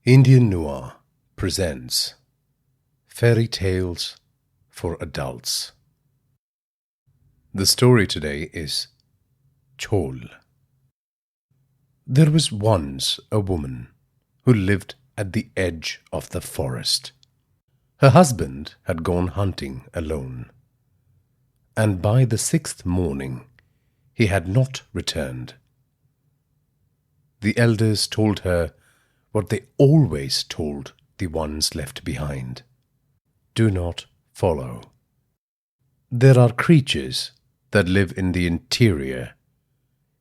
Indian Noir presents Fairy Tales for Adults. The story today is Chol. There was once a woman who lived at the edge of the forest. Her husband had gone hunting alone, and by the 6th morning he had not returned. The elders told her what they always told the ones left behind: do not follow. There are creatures that live in the interior,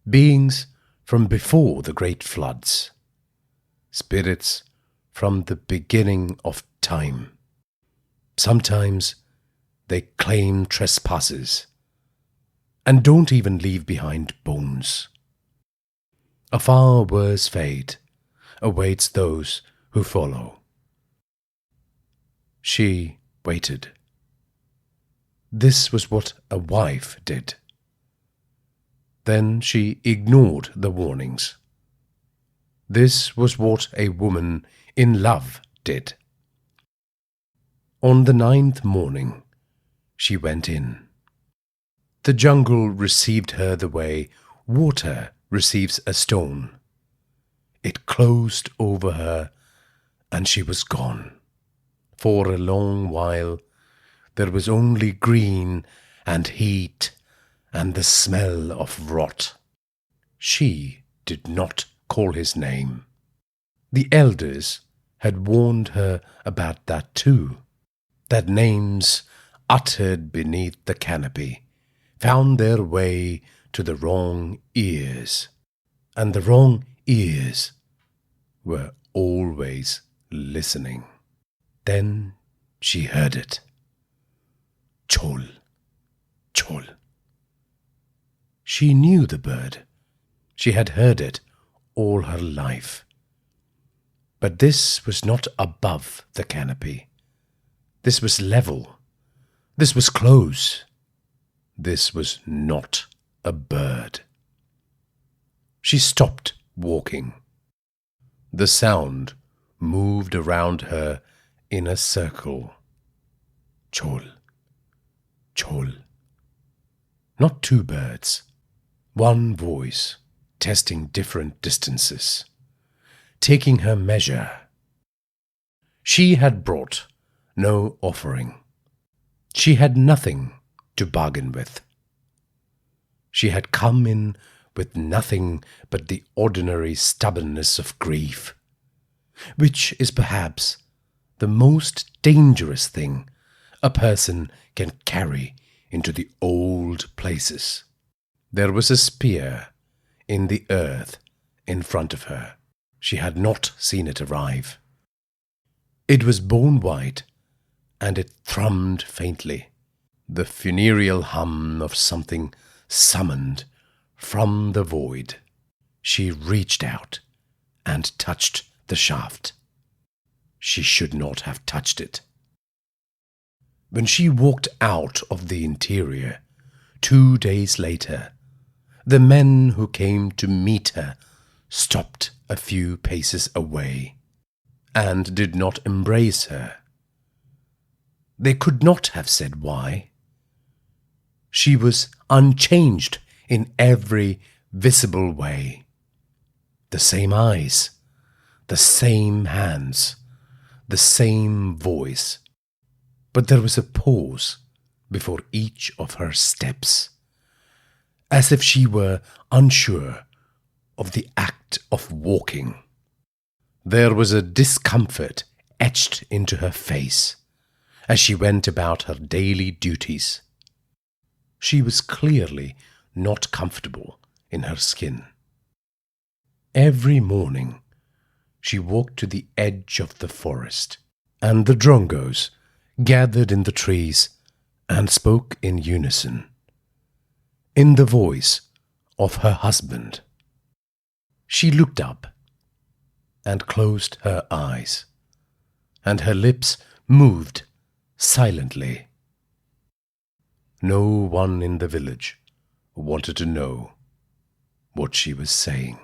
beings from before the great floods, spirits from the beginning of time. Sometimes they claim trespasses and don't even leave behind bones. A far worse fate awaits those who follow. She waited. This was what a wife did. Then she ignored the warnings. This was what a woman in love did. On the 9th morning, she went in. The jungle received her the way water receives a stone. It closed over her, and she was gone. For a long while, there was only green and heat and the smell of rot. She did not call his name. The elders had warned her about that too, that names uttered beneath the canopy found their way to the wrong ears, and the wrong ears were always listening. Then she heard it. Chol, Chol. She knew the bird. She had heard it all her life. But this was not above the canopy. This was level. This was close. This was not a bird. She stopped walking. The sound moved around her in a circle. Chol, Chol. Not two birds. One voice, testing different distances, taking her measure. She had brought no offering. She had nothing to bargain with. She had come in with nothing but the ordinary stubbornness of grief, which is perhaps the most dangerous thing a person can carry into the old places. There was a spear in the earth in front of her. She had not seen it arrive. It was bone white, and it thrummed faintly, the funereal hum of something summoned from the void. She reached out and touched the shaft. She should not have touched it. When she walked out of the interior, 2 days later, the men who came to meet her stopped a few paces away and did not embrace her. They could not have said why. She was unchanged in every visible way. The same eyes, the same hands, the same voice. But there was a pause before each of her steps, as if she were unsure of the act of walking. There was a discomfort etched into her face as she went about her daily duties. She was clearly not comfortable in her skin. Every morning she walked to the edge of the forest, and the drongos gathered in the trees and spoke in unison, in the voice of her husband. She looked up and closed her eyes, and her lips moved silently. No one in the village wanted to know what she was saying.